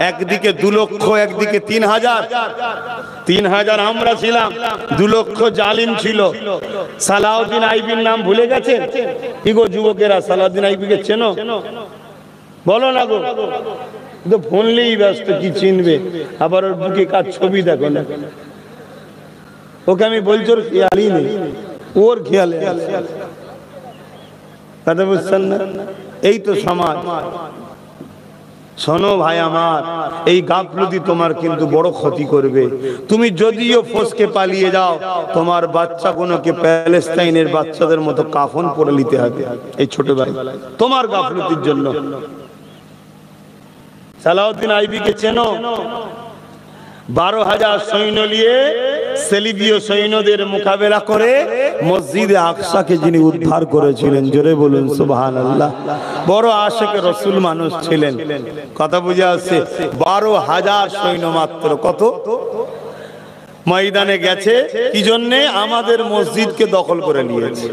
একদিকে 2 লক্ষ, একদিকে 3000। 3000 আমরা ছিলাম, 2 লক্ষ জালিম ছিল। সালাউদ্দিন আইবির নাম ভুলে গেছে? কি গো যুবকেরা, সালাউদ্দিন আইবিকে চেনো? বলো না গো, তো ফোনলেই ব্যস্ত, কি চিনবে? আবার ওর বুকে কার ছবি দেখো না। ওকে আমি বলছি ওর খেয়ালই নেই, ওর খেয়ালে কথা বুঝছেন না? এই তো সমাজ। শোনো ভাই আমার, এই গাফলতি তোমার কিন্তু বড় ক্ষতি করবে। তুমি যদিও ফসকে পালিয়ে যাও, তোমার বাচ্চাগুলোকে প্যালেস্টাইনের বাচ্চাদের মতো কাফন পরে নিতে হবে এই ছোটবেলায়, তোমার গাফলতির জন্য। সালাউদ্দিন আইবিকে চেনো? 12,000 সৈন্য নিয়ে সেলিবীয় সৈন্যদের মোকাবেলা করে মসজিদে আকসাকে যিনি উদ্ধার করেছিলেন, জোরে বলুন সুবহানাল্লাহ। বড় আশিকে রাসূল মানুষ ছিলেন। কথা বুঝে আসছে? 12,000 সৈন্য মাত্র। কত ময়দানে গেছে, কি জন্যে? আমাদের মসজিদকে দখল করে নিয়েছে।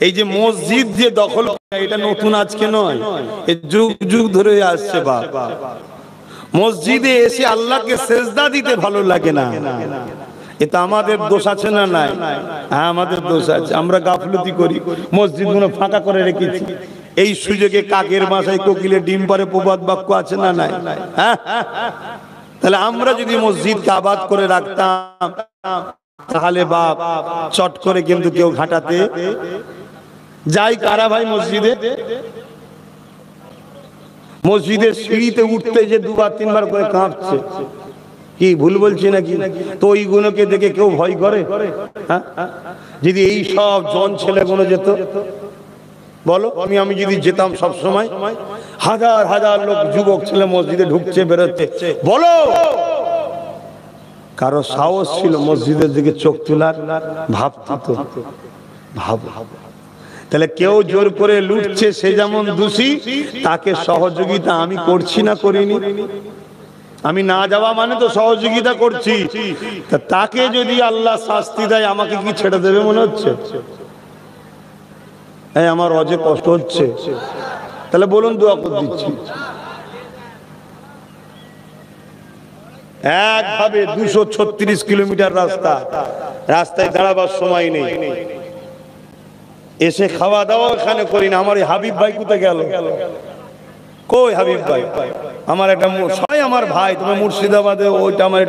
এই যে মসজিদ যে দখল, এটা নতুন আজকে নয়, এ যুগ যুগ ধরে আসছে। বাবা, মসজিদে এসে আল্লাহকে সেজদা দিতে ভালো লাগে না, এটা আমাদের দোষ আছে না? নাই, হ্যাঁ আমাদের দোষ আছে। আমরা গাফলতি করি, মসজিদগুলো ফাঁকা করে রেখেছি। এই সুযোগে কাকের বাসায় কোকিলের ডিম পারে প্রবাদ বাক্য আছে না? নাই, হ্যাঁ। তাহলে আমরা যদি মসজিদকে আবাদ করে রাখতাম, তাহলে বাপ চট করে কিন্তু কেউ ঘাটাতে যাই কারা ভাই? মসজিদে, মসজিদের সিঁড়িতে উঠতে যে 2-3 বার করে কাঁপছে, কি ভুল বলছি নাকি? তো ওইগুলোকে দেখে কেউ ভয় করে? হ্যাঁ, যদি এই সব জন ছেলেগুলো যেত, বলো আমি যদি যেতাম সব সময়, হাজার হাজার লোক যুবক ছেলে মসজিদে ঢুকছে বেরোচ্ছে, বলো কারো সাহস ছিল মসজিদের দিকে চোখ তোলার? ভাবতো তো, ভাবো। তাহলে কেউ জোর করে লুটছে, সে যেমন দোষী, তাকে সহযোগিতা আমি করছি না করিনি? আমি না যাওয়া মানে তো সহযোগিতা করছি। তাকে যদি আল্লাহ শাস্তি দেয়, আমাকে কি ছেড়ে দেবে মনে হচ্ছে? হ্যাঁ, আমার অজে কষ্ট হচ্ছে, তাহলে বলুন দোয়া করে দিচ্ছি। একভাবে 236 কিলোমিটার রাস্তায় দাঁড়াবার সময় নেই, এসে খাওয়া দাওয়া এখানে করি না। আমার হাবিব ভাই কোথায় গেল? কই হাবিব ভাই? আমার একটা সবাই আমার ভাই, তুমি মুর্শিদাবাদে, ওইটা আমার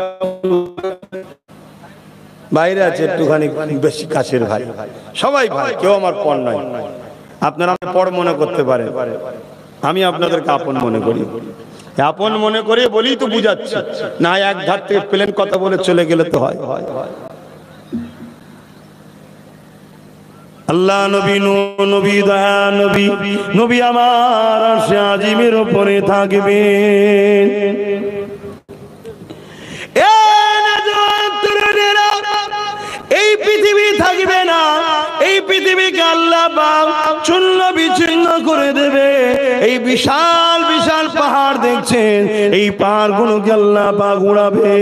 বাইরে আছে, একটুখানি বেশি কাছের ভাই। সবাই ভাই, কেউ আমার পর নয়। আপনারা আমার পর মনে করতে পারেন, আমি আপনাদেরকে আপন মনে করি। আপন মনে করে বলি তো বুঝাচ্ছি না, এক ধার থেকে প্লেন কথা বলে চলে গেলে তো হয়। আল্লাহ নবী, নবী দয়া নবী, নবী আমার আরশে আজিমের উপরে থাকবেন। এই পৃথিবী থাকবে না, এই পৃথিবীকে আল্লাহ পাক চূর্ণ বিচূর্ণ করে দেবে। এই বিশাল বিশাল পাহাড় দেখছেন, এই পাহাড়গুলোকে আল্লাহ পাক উড়াবে,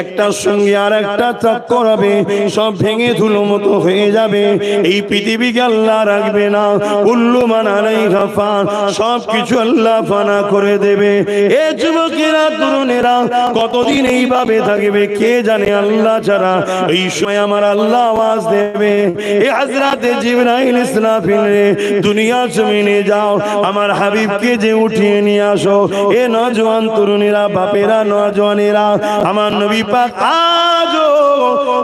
একটার সঙ্গে আর একটা টক্কর হবে, সব ভেঙে ধুলো মতো হয়ে যাবে। এই পৃথিবীকে আল্লাহ রাখবে না, কুল্লু মান আলাইহা ফান, সব কিছু আল্লাহ ফানা করে দেবে। এ যুবকেরা, তরুণেরা, কতদিন এইভাবে থাকবে কে জানে, আল্লাহ ছাড়া। এই সময় আমার আল্লাহ আওয়াজ দেবে, এ হযরতে জিবরাইল ইসরাফিল রে, দুনিয়া জমিনে যাও, আমার হাবিবকে যে উঠিয়ে নিয়ে আসো। এ নওজোয়ান তরুণেরা, বাপেরা, নওজোয়ানেরা, আমার নবী পাক আজও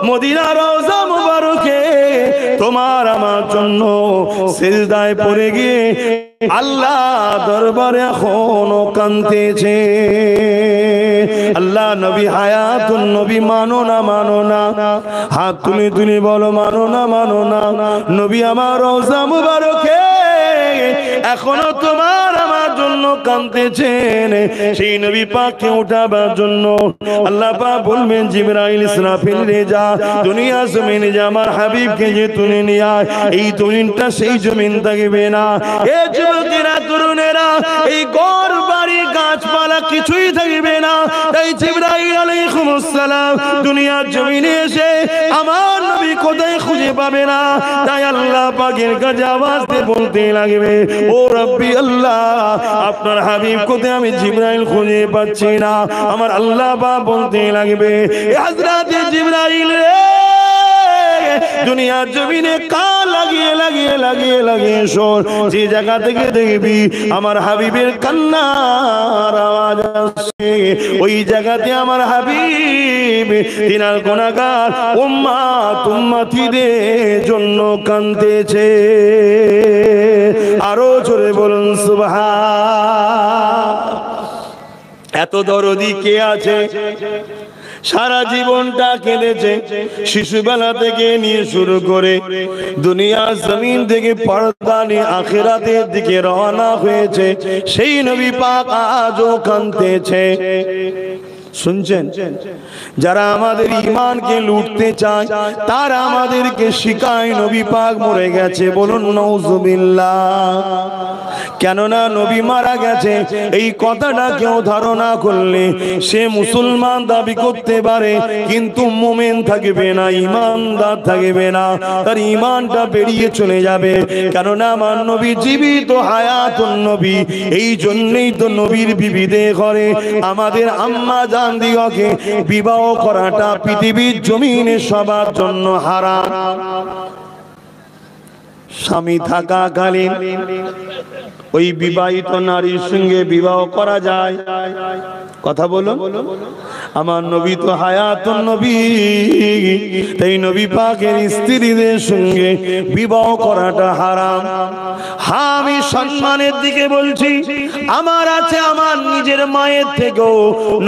মদিনা রওজা মুবারকে তোমার আমার জন্য সিজদায় পড়ে গিয়ে আল্লাহ দরবারে এখনো কাঁদতেছে। আল্লাহ নবী হায়াতুন নবী, মানো না মানো না, হাত তুলে তুলে বলো মানো না মানো না। নবী আমার রওজা মুবারকে এখনো তোমার আমার জন্য কাঁদতেছেন। সেই নবী পাককে উঠাবার জন্য আল্লাহ পাক বলবেন, জিবরাইল ইসরাফিল রে যা, দুনিয়া জমিনে যা, আমার হাবিবকে যে তুলে নিয়ে আয়। এই জমিনটা সেই জমিন থাকবে না। এ যুবকেরা, তরুণেরা, এই ঘর বাড়ি গাছপালা কিছুই থাকবে না। তাই জিবরাইল আলাইহিস সালাম দুনিয়ার জমিনে এসে আমার নবী কোথায় খুঁজে পাবে না। তাই আল্লাহ পাকের কাছে আওয়াজ দিয়ে বলতে লাগবে, ও রব্বি আল্লাহ, আপনার হাবিব কোথায়, আমি জিবরাইল খুঁজে পাচ্ছি না। আমার আল্লাহ পাক বলতে লাগবে, হযরত জিবরাইল রে, দুনিয়ার জমিনে কান লাগিয়ে লাগিয়ে লাগিয়ে লাগিয়ে শোন, যে জায়গা থেকে দেখবি আমার হাবিবের কান্নার আওয়াজ আসছে, ওই জায়গাতে আমার হাবিব তিনার গুনাহগার উম্মত উম্মতিদের জন্য কাঁদতেছে। আরো জোরে বলুন সুবহান। এত দরদি কে আছে? সারা জীবনটা কেঁদেছে, শিশুবেলা থেকে নিয়ে শুরু করে দুনিয়ার জমিন থেকে পর্দা নিয়ে আখিরাতের দিকে রওনা হয়েছে, সেই নবী পাক আজও কাঁদতেছে। শুনছেন? যারা আমাদের ঈমানকে লুটতে চায় তারা আমাদেরকে শিখায় নবী পাক মরে গেছে। বলুন নাউজুবিল্লাহ। কেননা নবী মারা গেছে এই কথাটা কেউ ধারণা করলে সে মুসলমান দাবি করতে পারে, কিন্তু মুমিন থাকবে না, ঈমানদার থাকবে না, তার ঈমানটা বেরিয়ে চলে যাবে। কেননা আমার নবী জীবিত হায়াতুন নবী, এই জন্যই তো নবীর বিবিদের ঘরে আমাদের আম্মা জান দিগকে বিবাহ করাটা পৃথিবীর জমিনে সবার জন্য হারাম। স্বামী থাকাকালীন ওই বিবাহিত নারীর সঙ্গে বিবাহ করা যায়? কথা বলো। আমার নবী তো হায়াতুন নবী, তাই নবী পাকের স্ত্রীদের সঙ্গে বিবাহ করাটা হারাম। হ্যাঁ, আমি সম্মানের দিকে বলছি, আমার আছে আমার নিজের মায়ের থেকেও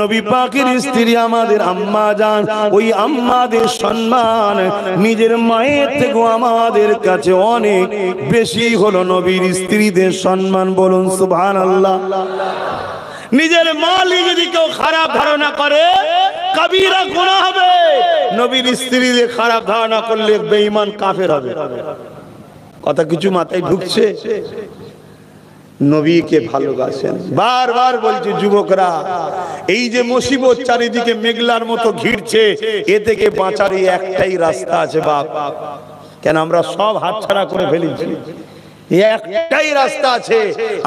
নবী পাকের স্ত্রী আমাদের আম্মা জান, ওই আম্মাদের সম্মান নিজের মায়ের থেকেও আমাদের কাছে অনেক বেশি হলো নবীর স্ত্রীদের সম্মান। বলুন সুবহানাল্লাহ। নিজের মালিক যদি কেউ খারাপ ধারণা করে কবিরা গুনাহ হবে, নবীর স্ত্রীদের খারাপ ধারণা করলে বেঈমান কাফের হবে। কথা কিছু মাথায় ঢুকছে? নবীকে ভালোবাসেন। বারবার বলছি যুবকরা, এই যে মুসিবত চারিদিকে মেঘলার মতো ঘিরছে, এ থেকে বাঁচার একটাই রাস্তা আছে বাপ। কেন আমরা সব হাতছাড়া করে ফেলেছি? একটাই রাস্তা আছে,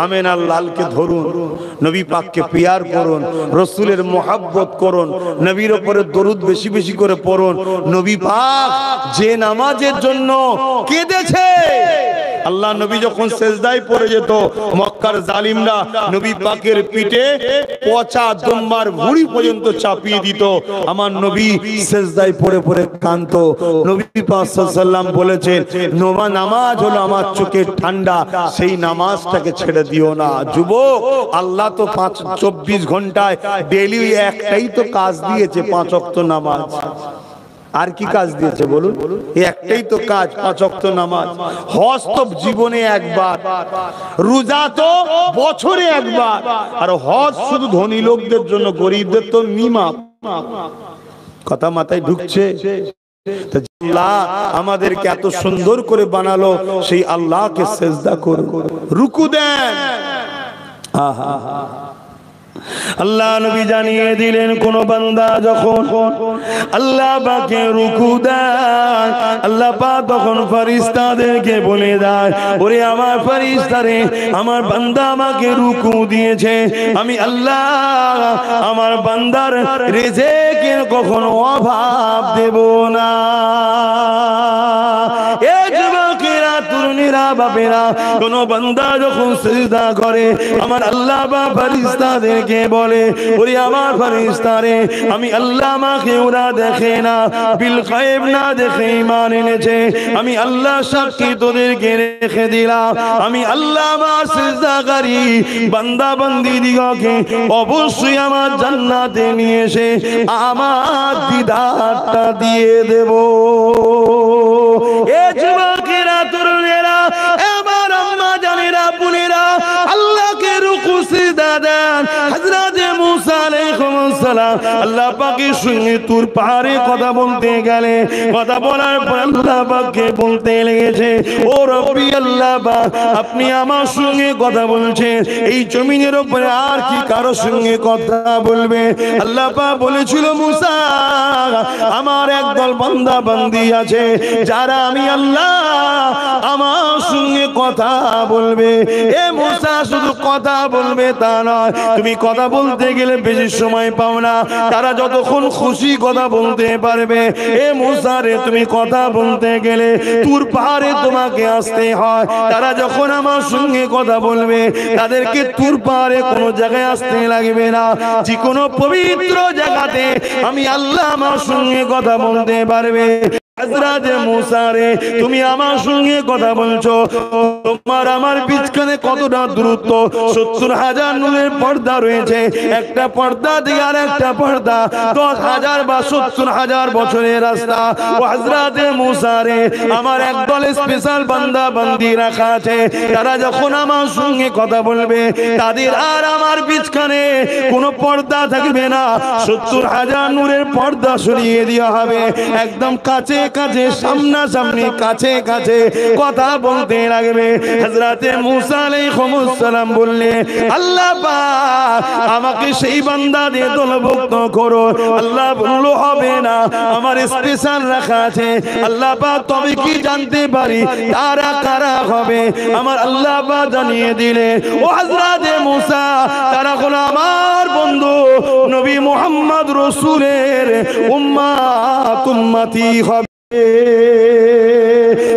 আমিনার লালকে ধরুন, নবী পাককে পিয়ার করুন, রাসূলের মুহাব্বত করুন, নবীর উপরে দরুদ বেশি বেশি করে পড়ুন। নবী পাক যে নামাজের জন্য কেঁদেছে, আল্লাহ নবী যখন সেজদায় পড়ে যেত, মক্কার জালিমরা নবী পাকের পিঠে পচা দুম্বার ভুঁড়ি পর্যন্ত চাপিয়ে দিত, আমার নবী সেজদায় পড়ে পড়ে কাঁদতো। নবী পাক সাল্লাল্লাহু আলাইহি ওয়াসাল্লাম বলেছেন, নামাজ হলো আমার চোখের ঠান্ডা, সেই নামাজটাকে ছেড়ে দিও না। যুবক, আল্লাহ তো 24 ঘন্টায় ডেইলি একটাই তো কাজ দিয়েছে, 5 ওয়াক্ত নামাজ। আর কি কাজ দিয়েছে বলুন? একটাই তো কাজ, 5 ওয়াক্ত নামাজ। হজ তো জীবনে একবার, রোজা তো বছরে একবার, আর হজ শুধু ধনী লোকদের জন্য, গরিবদের তো মিমাপ। কথা মাথায় ঢুকছে? আল্লাহ আমাদেরকে এত সুন্দর করে বানালো, সেই আল্লাহকে সেজদা করুন, রুকু দেন। আল্লাহ নবী জানিয়ে দিলেন, কোন বান্দা যখন আল্লাহ পাকে রুকু দেয়, আল্লাহ পাক তখন ফেরেশতাদেরকে বলে দেয়, ওরে আমার ফেরেশতারে, আমার বান্দা আমাকে রুকু দিয়েছে, আমি আল্লাহ আমার বান্দার রিজিকের কখনো অভাব দেব না। এ যুবকেরা, তরুণীরা, বাপেরা, কোন বান্দা যখন সিজদা করে, আমার আল্লাহ বা ফেরেশতাদেরকে বলে, ওরে আমার ফেরেশতারে, আমি আল্লাহ আমাকে ওরা দেখে না, বিল গায়ব না দেখে ঈমান এনেছে, আমি আল্লাহ সাক্ষী তোদেরকে রেখে দিলাম, আমি আল্লাহ আমার সিজদাকারী বান্দা বান্দি দিগকে অবশ্যই আমার জান্নাতে নিয়ে এসে আমার দিদারটা দিয়ে দেব। এ যুবকেরা, তরুণেরা, আমার আম্মা জানেরা, বোনেরা, আল্লাহকে রুকু সিজদা দেন। হযরত মুসা আলাইহিস সালাম আল্লাহ পাকের সঙ্গে তুর পাহাড়ে কথা বলতে গেলে কথা বলার পর আল্লাহ পাককে বলতে লেগেছে, ও রব্বি আল্লাহ পাক, আপনি আমার সঙ্গে কথা বলছেন, এই জমিনের উপরে আর কি কারো সঙ্গে কথা বলবে? আল্লাহ পাক বলেছিল, মুসা আমার একদল বান্দা বান্দি আছে যারা আমি আল্লাহ আমার সঙ্গে কথা বলবে। এ মুসা শুধু কথা বলবে তা নয়, তুমি কথা বলতে গেলে বেশি সময় পাও না, তারা যতক্ষণ খুশি কথা বলতে পারবে। এ মুসা রে, তুমি কথা বলতে গেলে তুর পাহাড়ে তোমাকে আসতে হয়, তারা যখন আমার সঙ্গে কথা বলবে তাদেরকে তুর পাহাড়ে কোনো জায়গায় আসতে লাগবে না, যে কোনো পবিত্র জায়গাতে আমি আল্লাহ আমার সঙ্গে কথা বলতে পারবে। হযরত মুসা রে, তুমি আমার সঙ্গে কথা বলছো, তোমার আমার বিচখানে কতটা দূরত্ব? ৭০,০০০ নূরের পর্দা রয়েছে, একটা পর্দা দিয়ে আর একটা পর্দা ১০,০০০ বা ৭০,০০০ বছরের রাস্তা। ও হযরত মুসা রে, আমার একদল স্পেশাল বান্দা বান্দি রাখা আছে, তারা যখন আমার সঙ্গে কথা বলবে তাদের আর আমার বিচখানে কোনো পর্দা থাকবে না, ৭০,০০০ নূরের পর্দা সরিয়ে দেওয়া হবে, একদম কাছে কাছে সামনাসামনি কাছে কাছে কথা বলতে লাগবে। হযরত মুসা আলাইহিস সালাম বললেন, আল্লাহ পাক আমাকে সেই বান্দাদের দলভুক্ত করো। আল্লাহ বলল, হবে না, আমার স্পেশাল রাখা আছে। আল্লাহ পাক তবে কি জানতে পারি তারা কারা হবে? আমার আল্লাহ পাক জানিয়ে দিলেন, ও হযরত মুসা, তারা হলো আমার বন্ধু নবী মুহাম্মদ রাসূলের উম্মত উম্মতি হবে।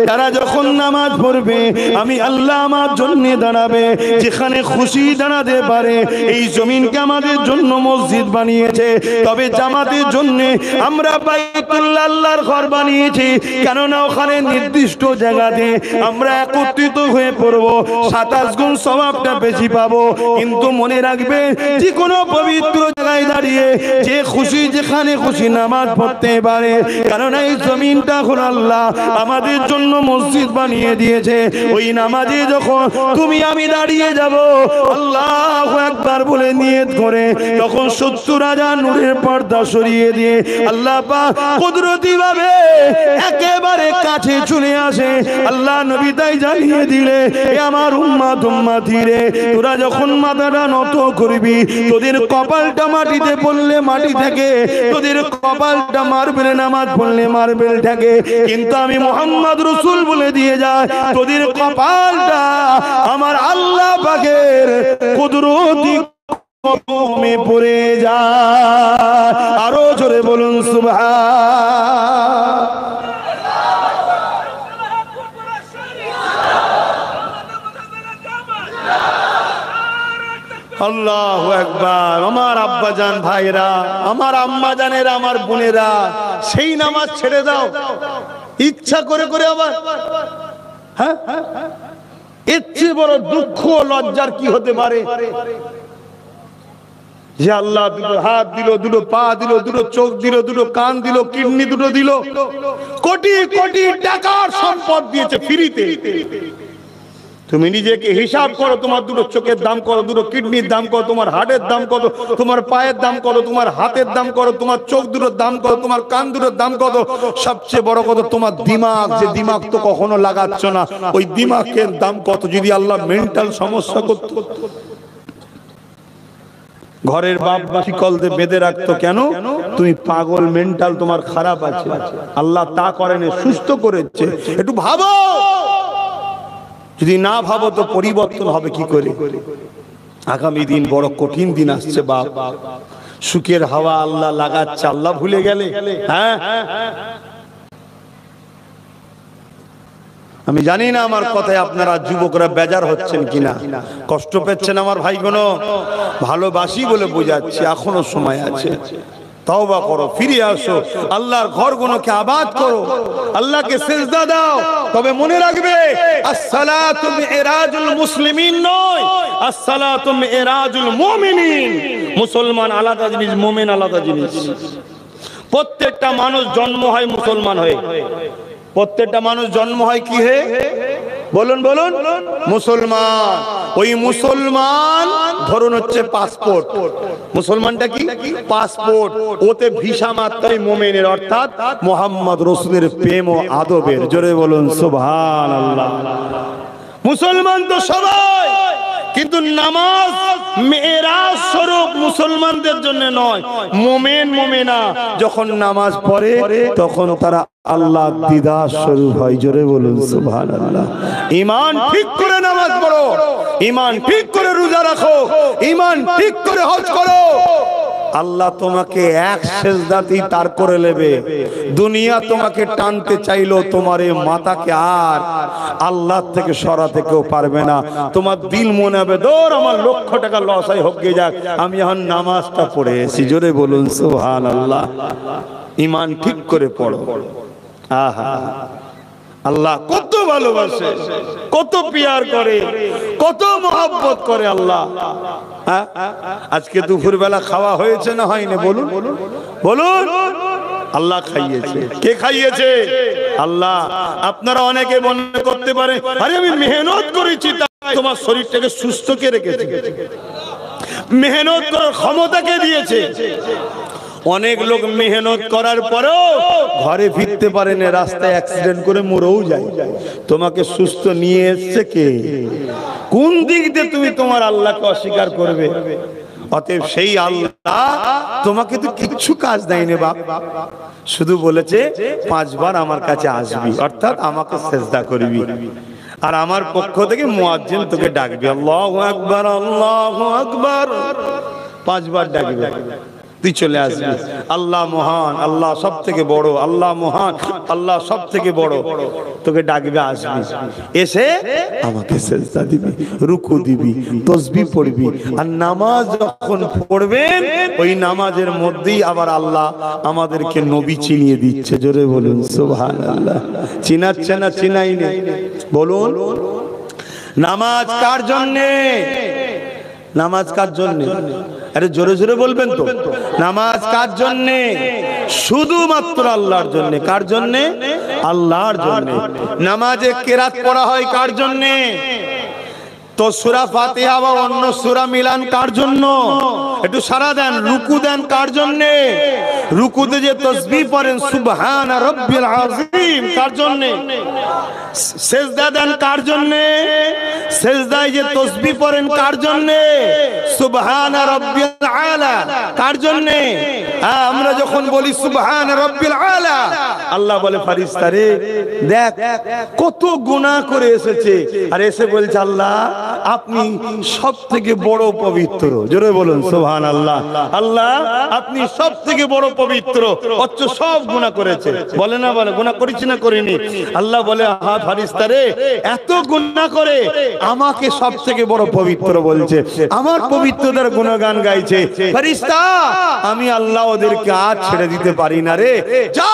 তারা যখন নামাজ পড়বে আমি আল্লাহ আমার জন্য দাঁড়াবে, যেখানে খুশি দাঁড়াতে পারে। এই জমিনকে আমাদের জন্য মসজিদ বানিয়েছে, তবে জামাতের জন্য আমরা বাইতুল্লাহ আল্লাহর ঘর বানিয়েছি, কেননা ওখানে নির্দিষ্ট জায়গাতে আমরা একত্রিত হয়ে পড়ব, ২৭ গুণ সওয়াবটা বেশি পাবো। কিন্তু মনে রাখবে, যে কোনো পবিত্র জায়গায় দাঁড়িয়ে যে খুশি যেখানে খুশি নামাজ পড়তে পারে, কেননা এই জমিনটা হলো আল্লাহ আমাদের জন্য মসজিদ বানিয়ে দিয়েছে। ওই নামাজে যখন তুমি আমি দাঁড়িয়ে যাব আল্লাহু আকবার বলে নিয়ত করে, তখন ৭০,০০০ নূরের পর্দা সরিয়ে দিয়ে আল্লাহ পাক কুদরতি ভাবে একেবারে কাছে চলে আসে। আল্লাহ নবী তাই জানিয়ে দিলে, এ আমার উম্মত উম্মতি রে, তোরা যখন মাথাটা নত করবি, তোদের কপালটা মাটিতে পড়লে মাটি থাকে, তোদের কপালটা মার্বেলে নামাজ পড়লে মার্বেল থাকে, কিন্তু আমি মুহাম্মদ রাসূল বলে দিয়ে যায়, তোদের কপালটা আমার আল্লাহ পাকের কুদরতি কদমে পড়ে যায়। আরো জোরে বলুন সুবহান। আল্লাহু আকবার। আমার আব্বাজান ভাইরা, আমার আম্মা জানেরা, আমার বোনেরা, সেই নামাজ ছেড়ে দাও ইচ্ছা করে করে আবার। হ্যাঁ, এর চেয়ে বড় দুঃখ লজ্জার কি হতে পারে? যে আল্লাহ দুটো হাত দিল, দুটো পা দিল, দুটো চোখ দিল, দুটো কান দিল, কিডনি দুটো দিল, কোটি কোটি টাকার সম্পদ দিয়েছে ফ্রিতে। তুমি নিজেকে হিসাব করো, তোমার দুটো চোখের দাম কত, দুটো কিডনির দাম কত, তোমার হার্টের দাম কত, তোমার পায়ের দাম কত, তোমার হাতের দাম কত, তোমার চোখ দুটোর দাম কত, তোমার কান দুটোর দাম কত, সবচেয়ে বড় কথা তোমার দিমাগ, যে দিমাগ তো কখনো লাগাচ্ছ না, ওই দিমাগের দাম কত? যদি আল্লাহ মেন্টাল সমস্যা করতো, ঘরের বাপ বাসি কলতে বেঁধে রাখতো, কেন? তুমি পাগল, মেন্টাল তোমার খারাপ আছে। আল্লাহ তা করেনি, সুস্থ করেছে। একটু ভাবো, যদি না ভাবো তো পরিবর্তন হবে কি করে? আগামী দিন বড় কঠিন দিন আসছে বাপ। সুখের হাওয়া আল্লাহ লাগাচ্ছে, আল্লাহ ভুলে গেলে? হ্যাঁ, আমি জানি না আমার কথায় আপনারা যুবকরা বেজার হচ্ছেন কিনা, কষ্ট পেচ্ছেন আমার ভাইগণ। ভালোবাসি বলে বোঝাচ্ছি, এখনো সময় আছে। তওবা করো, ফিরে আসো, আল্লাহর ঘরগুলোকে আবাদ করো, আল্লাহকে সিজদা দাও। তবে মনে রাখবে, আসসালাতু মিরাজুল মুসলিমিন নয়, আসসালাতু মিরাজুল মুমিনিন। মুসলমান আলাদা জিনিস, মুমিন আলাদা জিনিস। প্রত্যেকটা মানুষ জন্ম হয় মুসলমান হয়ে, প্রত্যেকটা মানুষ জন্ম হয় কি হে? বলুন বলুন। মুসলমান। ওই মুসলমান ধরুন হচ্ছে পাসপোর্ট। মুসলমানটা কি? পাসপোর্ট। ওতে ভিসা মাত্রাই মুমিনের, অর্থাৎ মুহাম্মদ রাসূলের প্রেম ও আদবের। জোরে বলুন সুবহানাল্লাহ। মুসলমান তো সবাই, কিন্তু নামাজ মেরাজ স্বরূপ মুসলমানদের জন্য নয়। মুমিন মুমিনা যখন নামাজ পড়ে তখন তারা আল্লাহ দিদার স্বরূপ হয়। জোরে বলুন সুবহানাল্লাহ। ঈমান ঠিক করে নামাজ পড়ো, ঈমান ঠিক করে রোজা রাখো, ঈমান ঠিক করে হজ করো, আল্লাহ তোমাকে এক সেজদাতেই তার করে নেবে। দুনিয়া তোমাকে টানতে চাইলো, তোমার এই মাথাকে আর আল্লাহ থেকে সরাতে কেউ পারবে না। তোমার দিল মনে হবে দৌড় আমার লক্ষ টাকা লস হয় হোক গে যাক, আমি এখন নামাজটা পড়ে এসেছি। জোরে বলুন সুবহানাল্লাহ। ঈমান ঠিক করে পড়ো। আহা, আল্লাহ কত ভালোবাসে, কত পিয়ার করে, কত মহব্বত করে আল্লাহ। আজকে দুপুর বেলা খাওয়া হয়েছে না হয়নি? বলুন বলুন। আল্লাহ খাইয়েছে। কে খাইয়েছে? আল্লাহ। আপনারা অনেকে মনে করতে পারে আরে আমি মেহনত করেছি তাই তোমার শরীরটাকে সুস্থ কে রেখেছে। মেহনত করার ক্ষমতা কে দিয়েছে? অনেক লোক মেহনত করার পরেও ঘরে ফিরতে পারে না, রাস্তায় অ্যাক্সিডেন্ট করে মরেও যায়। তোমাকে সুস্থ নিয়ে এসেছে কে? কোন দিক দিয়ে তুমি তোমার আল্লাহকে অস্বীকার করবে? অতএব সেই আল্লাহ তোমাকে তো কিচ্ছু কাজ দেয়নি বাপ, শুধু বলেছে 5 বার আমার কাছে আসবি, অর্থাৎ আমাকে সেজদা করবি, আর আমার পক্ষ থেকে মুয়াজ্জিন তোকে ডাকবি, আল্লাহু আকবার আল্লাহু আকবার 5 বার ডাকবে, তুই চলে আসবি। আল্লাহ মহান, আল্লাহ সব থেকে বড়, আল্লাহ মহান, আল্লাহ সব থেকে বড়, তোকে ডাকবে, আসবি, এসে আমাকে সেজদা দিবি, রুকু দিবি, তাসবিহ পড়বি। আর নামাজ যখন পড়বেন ওই নামাজের মধ্যেই আবার আল্লাহ আমাদেরকে নবী চিনিয়ে দিচ্ছে। জোরে বলুন সুবহানাল্লাহ। চিনাচ্ছে না চিনাইনি? বলুন। নামাজ কার জন্যে? নামাজ কার জন্যে? আরে জোরে জোরে বলবেন তো। নামাজ কার জন্যে? শুধুমাত্র আল্লাহর জন্যে। কার জন্যে? আল্লাহর জন্যে। নামাজে কেরাত পড়া হয় কার জন্যে? তো সূরা ফাতিহা বা অন্য সূরা মিলান কার জন্য? একটু সারা দেন। রুকু দেন কার জন্যে? রুকুতে যে তাসবিহ পড়েন সুবহানা রাব্বিল আযীম কার জন্যে? সেজদা দেন কার জন্যে? সেজদায় যে তাসবিহ পড়েন কার জন্যে? সুবহানা রাব্বিল আলা কার জন্যে? আমরা যখন বলি সুবহানা রাব্বিল আলা, আল্লাহ বলে ফেরেশতা রে দেখ কত গুনাহ করে এসেছে, আর এসে বলছে আল্লাহ আপনি সবথেকে বড় পবিত্র। জোরে বলুন সুবহানাল্লাহ। আল্লাহ আপনি সবথেকে বড় পবিত্র, অথচ সব গুনাহ করেছে। বলে না বলে গুনাহ করেছি না করিনি? আল্লাহ বলে হ্যাঁ ফেরেশতা রে এত গুনাহ করে আমাকে সবথেকে বড় পবিত্র বলছে, আমার পবিত্রতার গুণগান গাইছে। ফেরেশতা আমি আল্লাহ ওদেরকে আজ ছেড়ে দিতে পারি না রে, যা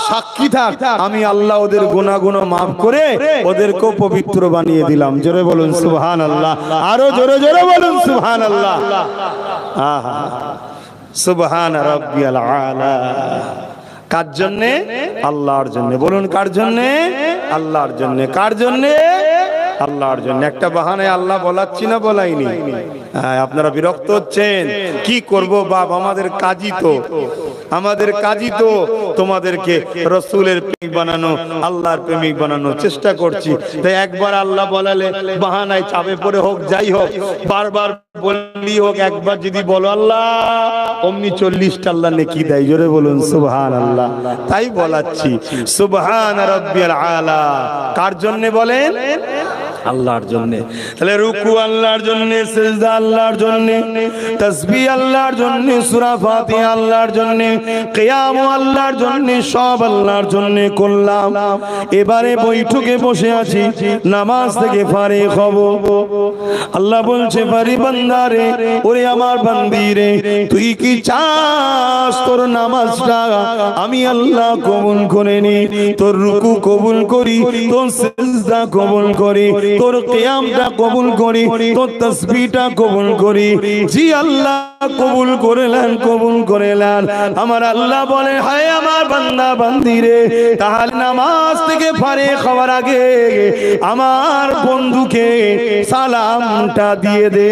সাক্ষী থাক আমি আল্লাহ ওদের গুনাহগুলো মাফ করে ওদেরকেও পবিত্র বানিয়ে দিলাম। জোরে বলুন সুবহানাল্লাহ। আরো জোরে জোরে বলুন সুবহানাল্লাহ। আহা সুবহান রাব্বিয়াল আলা। কার জন্যে? আল্লাহর জন্যে। বলুন কার জন্যে? আল্লাহর জন্যে। কার জন্যে? আল্লাহর জন্য। একটা বাহানায় আল্লাহ বলাচ্ছি না বলাইনি? আপনারা বিরক্ত হচ্ছেন, কি করব বাপ, আমাদের কাজই তো, আমাদের কাজই তো তোমাদেরকে রাসূলের প্রেমিক বানানো, আল্লাহর প্রেমিক বানানোর চেষ্টা করছি। তাই একবার আল্লাহ বলালে বাহানায় চাপে পড়ে হোক যাই হোক, বারবার বললি হোক, একবার যদি বলো আল্লাহ অমনি 40টা আল্লাহ নেকি দেয়। জোরে বলুন সুবহানাল্লাহ। তাই বলাচ্ছি সুবহান রাব্বিয়াল আলা। কার জন্য বলেন? আল্লাহর জন্য। তাহলে রুকু আল্লাহর জন্য, সিজদা আল্লাহর জন্য, তাসবিহ আল্লাহর জন্য, সূরা ফাতিহা আল্লাহর জন্য, কিয়াম আল্লাহর জন্য, সব আল্লাহর জন্য করলাম। এবারে বৈঠকে বসে আছি, নামাজ থেকে ফারিগ হব। আল্লাহ বলছে পারি বান্দারে, ওরে আমার বান্দি রে, তুই কি চাস তোর নামাজটা আমি আল্লাহ কবুল করে নি, তোর রুকু কবুল করি, তোর সিজদা কবুল করি, তোর কিয়ামটা কবুল করি, তোর তাসবিহটা কবুল করি। জি আল্লাহ কবুল করলেন, কবুল করলেন। আমার আল্লাহ বলে, হায় আমার বান্দা বান্দিরে, তাহলে নামাজ থেকে ফারিগ হওয়ার আগে আমার বন্ধুকে সালামটা দিয়ে দে।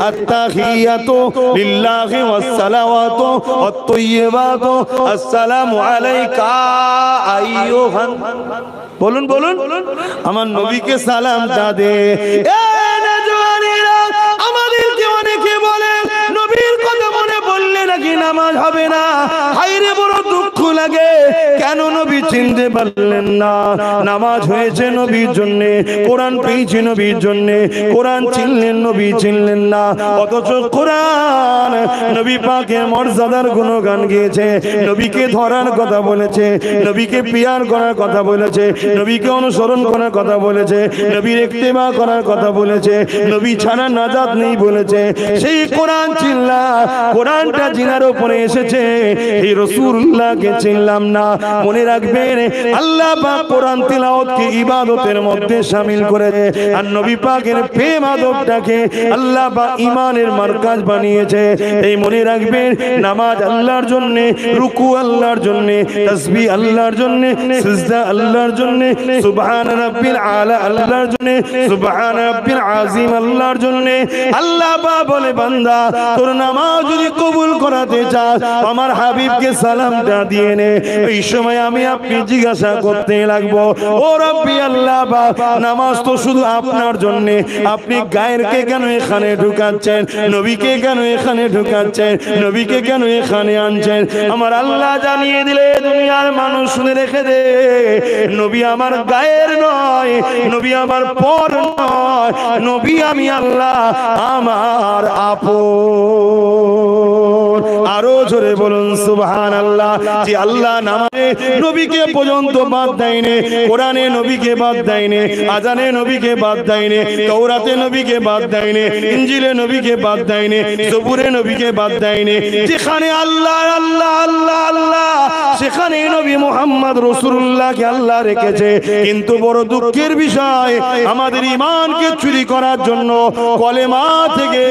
আত্তাহিয়াতু লিল্লাহি ওয়াস সালাওয়াতু ওয়াত তাইয়্যিবাতু আসসালামু আলাইকা আইয়ুহান, বলুন বলুন, আমার নবীকে সালামটা দে। এ নওজওয়ানেরা, আমাদেরকে অনেকে বলে নবীর কথা মনে বললে নাকি নামাজ হবে না। হায়রে বড় দুঃখ লাগে, কেন নবী চিনতে পারলেন না? নামাজ হয়েছে নবীর জন্য, কোরআন পেয়েছে নবীর জন্য, কোরআন চিনলেন, নবী চিনলেন না। অথচ কোরআন নবী পাকের মর্যাদার গুণগান গেয়েছে, নবীকে ধরার কথা বলেছে, নবীকে পিয়ার করার কথা বলেছে, নবীকে অনুসরণ করার কথা বলেছে, নবীর ইত্তেবা করার কথা বলেছে, নবী ছাড়া নাজাত নেই বলেছে। সেই কোরআন চিনলাম, কোরআনটা জিনার উপরে এসেছে, এই রাসূলুল্লাহকে চিনলাম না। মনে রাখবেন, আল্লাহ পাক কোরআন তিলাওয়াতকে ইবাদতের মধ্যে শামিল করেছে, আর নবী পাকের প্রেম আদবটাকে আল্লাহ পাক ঈমানের মারকাজ বানিয়েছে। এই মনে রাখবেন, নামাজ আল্লাহর জন্য, রুকু আল্লাহর জন্য, তাসবিহ আল্লাহর জন্য, সিজদা আল্লাহর জন্য, সুবহান রাব্বিল আলা আল্লাহর জন্য, সুবহান রাব্বিল আযীম আল্লাহর জন্য। আল্লাহ পাক বলে, বান্দা তোর নামাজ যদি কবুল করাতে চাস, আমার হাবিবকে সালামটা দিয়ে নে। এই সময় আমি আপনি জিজ্ঞাসা করতে লাগবো, ও রব্বি আল্লাহ পাক, নামাজ তো শুধু আপনার জন্য, আপনি গায়েরকে কেন এখানে ঢুকাচ্ছেন? নবীকে কেন এখানে ঢুকাচ্ছেন? নবীকে কেন এখানে আনছেন? আমার আল্লাহ জানিয়ে দিলে দুনিয়ার মানুষ শুনে রেখে দে, নবী আমার গায়ের নয়, নবী আমার পর নয়, নবী আমি আল্লাহ আমার আপন। আরো জোরে বলুন সুবহানাল্লাহ। যে আল্লাহ নামাজে নবীকে পর্যন্ত বাদ দেয়নি, কোরআনে নবীকে বাদ দেয়নি, আজানে নবীকে বাদ দেয়নি, তাওরাতে নবীকে বাদ দেয়নি, ইনজিলে নবীকে বাদ দেয়নি, জবুরে নবীকে বাদ দেয়নি। যেখানে আল্লাহ আল্লাহ আল্লাহ আল্লাহ, সেখানে নবী মুহাম্মদ রাসূলুল্লাহকে আল্লাহ রেখেছে। কিন্তু বড় দুঃখের বিষয়, আমাদের ঈমানকে চুরি করার জন্য কলেমা থেকে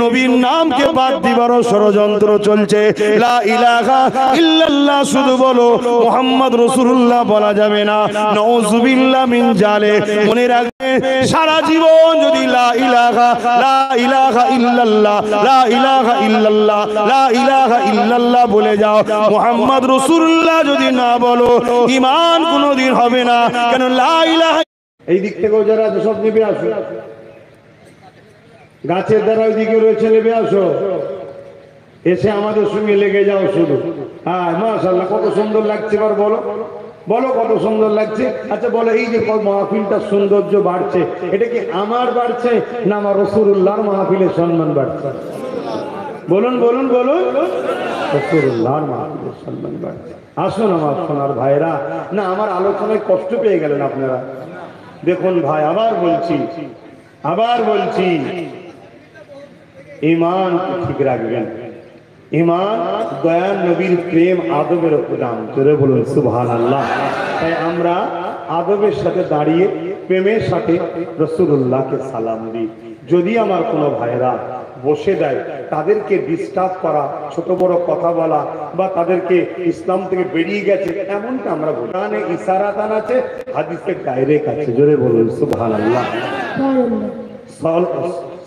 নবীর নামকে বাদ দিবার ষড়যন্ত্র চলছে। লা ইলাহা ইল্লাল্লাহ শুধু বলো, মুহাম্মদ রাসূলুল্লাহ বলা যাবে না। নাউযুবিল্লাহ মিন জালিক। মনে রাখবে, সারা জীবন যদি লা ইলাহা ইল্লাল্লাহ, লা ইলাহা ইল্লাল্লাহ, লা ইলাহা ইল্লাল্লাহ বলে যাও, মুহাম্মদ রাসূলুল্লাহ যদি না বলো, ঈমান কোনোদিন হবে না। কেন লা ইলাহা, এই দিক থেকেও যারা সব নেবে আসো, গাছের দ্বারা ওইদিকে রয়েছে, নেবে আসো, এসে আমাদের সঙ্গে লেগে যাও শুধু। হ্যাঁ মাশাআল্লাহ, কত সুন্দর লাগছে, এবার বলো বলো কত সুন্দর লাগছে। আচ্ছা বলো, এই যে মাহফিলটার সৌন্দর্য বাড়ছে, এটা কি আমার বাড়ছে না আমার রাসূলুল্লাহর মাহফিলের সম্মান বাড়ছে? বলুন বলুন বলুন, রাসূলুল্লাহর মাহফিলের সম্মান বাড়ছে। আসুন আমার সোনার ভাইরা, না আমার আলোচনায় কষ্ট পেয়ে গেলেন আপনারা? দেখুন ভাই, আবার বলছি, ঈমান ঠিক রাখবেন। ঈমান দয়াল নবীর প্রেম আদবের উপর দাম, জোরে বলুন সুবহানাল্লাহ। তাই আমরা আদবের সাথে দাঁড়িয়ে প্রেমের সাথে রাসূলুল্লাহকে সালাম দিই। যদি আমার কোনো ভাইরা বসে দেয়, তাদেরকে ডিস্টার্ব করা, ছোট বড় কথা বলা, বা তাদেরকে ইসলাম থেকে বেরিয়ে গেছে এমনটা আমরা বলি। কোরআনে ইশারাতান আছে, হাদিসে ডাইরেক্ট আছে, জোরে বলুন সুবহানাল্লাহ।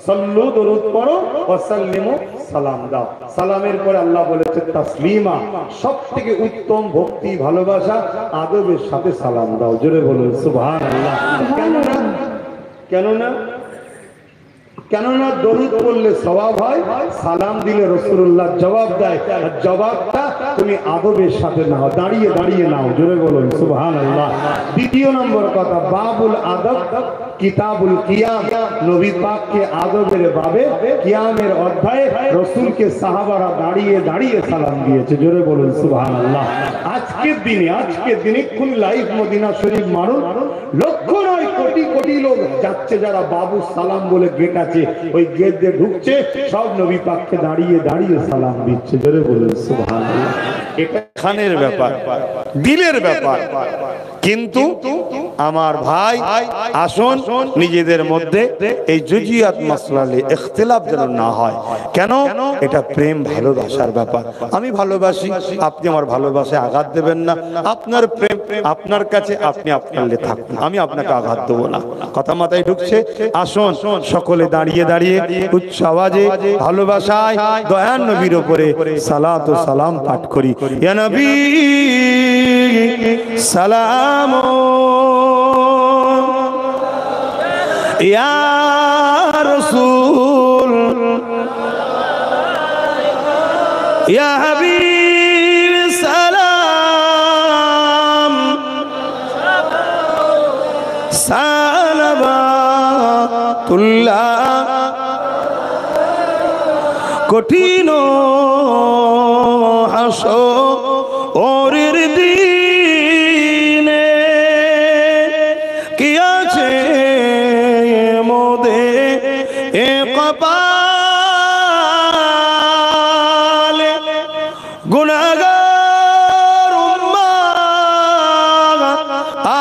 সাল্লু, দরুদ পড়ো, ওয়াসাল্লিমু, সালাম দাও। সালামের পরে আল্লাহ বলেছে তাসলিমা, সবথেকে উত্তম ভক্তি ভালোবাসা আদবের সাথে সালাম দাও, জোরে বলুন সুবহানাল্লাহ। কেননা দরুদ পড়লে সওয়াব হয়, সালাম দিলে রাসূলুল্লাহ জবাব দেয়, আর জবাবটা তুমি আদবের সাথে নাও, দাঁড়িয়ে দাঁড়িয়ে নাও, জোরে বলুন সুবহানাল্লাহ। দ্বিতীয় নম্বর কথা, বাবুল আদব কিতাবুল কিয়াম, নবী পাককে আদবের বাবে কিয়ামের অধ্যায়ে রাসূলকে সাহাবারা দাঁড়িয়ে দাঁড়িয়ে সালাম দিয়েছে, জোরে বলুন সুবহানাল্লাহ। আজকের দিনে এক্ষুনি লাইভ মদিনা শরীফ মানুষ লক্ষ নয় কোটি কোটি লোক যাচ্ছে, যারা বাবু সালাম বলে গেট আছে, ওই গেট দিয়ে ঢুকছে, সব নবী পাককে দাঁড়িয়ে দাঁড়িয়ে সালাম দিচ্ছে। জোরে বলুন সুবহানাল্লাহ। এটা খানের ব্যাপার, দিলের ব্যাপার। কিন্তু আমার ভাই আসুন নিজেদের মধ্যে এই জুজিয়াত মাসলালে ইখতিলাফ যেন না হয়। কেন? এটা প্রেম ভালোবাসার ব্যাপার। আমি ভালোবাসি, আপনি আমার ভালোবাসায় আঘাত দেবেন না। আপনার প্রেম আপনার কাছে, আপনি আপনার লে থাকুন, আমি আপনাকে আঘাত দেবো না। কথা মাথায় ঢুকছে? আসুন সকলে দাঁড়িয়ে দাঁড়িয়ে উচ্চ আওয়াজে ভালোবাসায় দয়ার নবীর উপরে সালাত ও সালাম পাঠ করি। ইয়া নবী সালাম, ইয়া রাসূল, ইয়া হাবিব সালাম, সালাবাতুল্লাহ। কঠিন হাসরের দিনে কি আছে মোদে এ কপালে, গুনাহগার উম্মাহ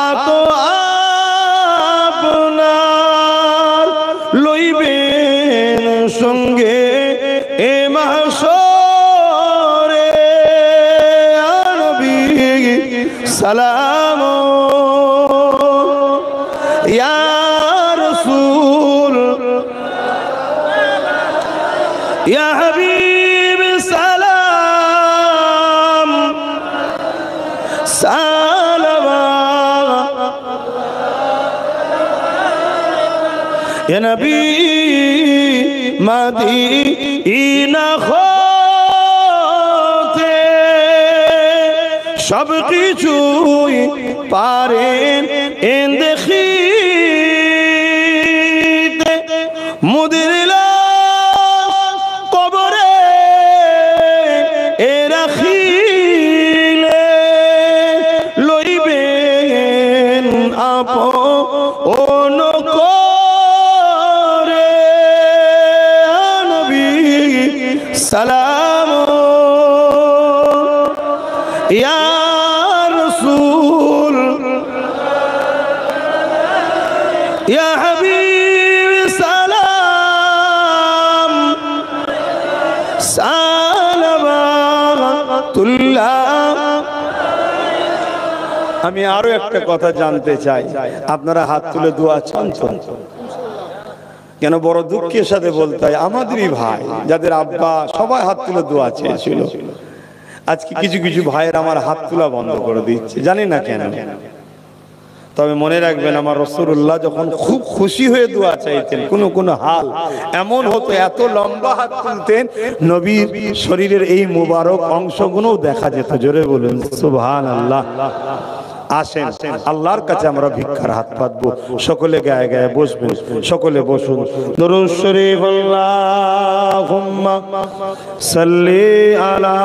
আতো আপনার লইবেন সঙ্গে এ মাহশরে। নবী সালাম, ইয়া রাসূল, ইয়া হাবিব সালাম, সালাওয়াত। ইয়া নবী মদিনা হতে সব কিছুই পারেন দেখিতে, মুদির কবরে এ রাখিলে লইবেন আপন করে। নবী সালাম, ইয়া রাসূল, ইয়া হাবিব সালাম, সালাবাতুল্লাহ। আমি আরো একটা কথা জানতে চাই, আপনারা হাত তুলে দোয়া চান? কেন বড় দুঃখের সাথে বলতে হয়, আমাদেরই ভাই যাদের আব্বা সবাই হাত তুলে দোয়া চেয়েছিল, আজকে কিছু কিছু ভাইয়ের আমার হাত তোলা বন্ধ করে দিচ্ছে, জানি না কেন। তবে মনে রাখবেন, আমার রাসূলুল্লাহ যখন খুব খুশি হয়ে দোয়া চাইতেন, কোন কোন হাল এমন হতো এত লম্বা হাত তুলতেন, নবীর শরীরের এই মুবারক অংশগুলোও দেখা যেত। জোরে বলুন সুবহানাল্লাহ। আসেন আল্লাহর কাছে আমরা ভিক্ষার হাত পাতবো। সকলে গায়ে গায়ে বসবেন, সকলে বসুন। দরুদ শরীফ আল্লাহুম্মা সাল্লি আলা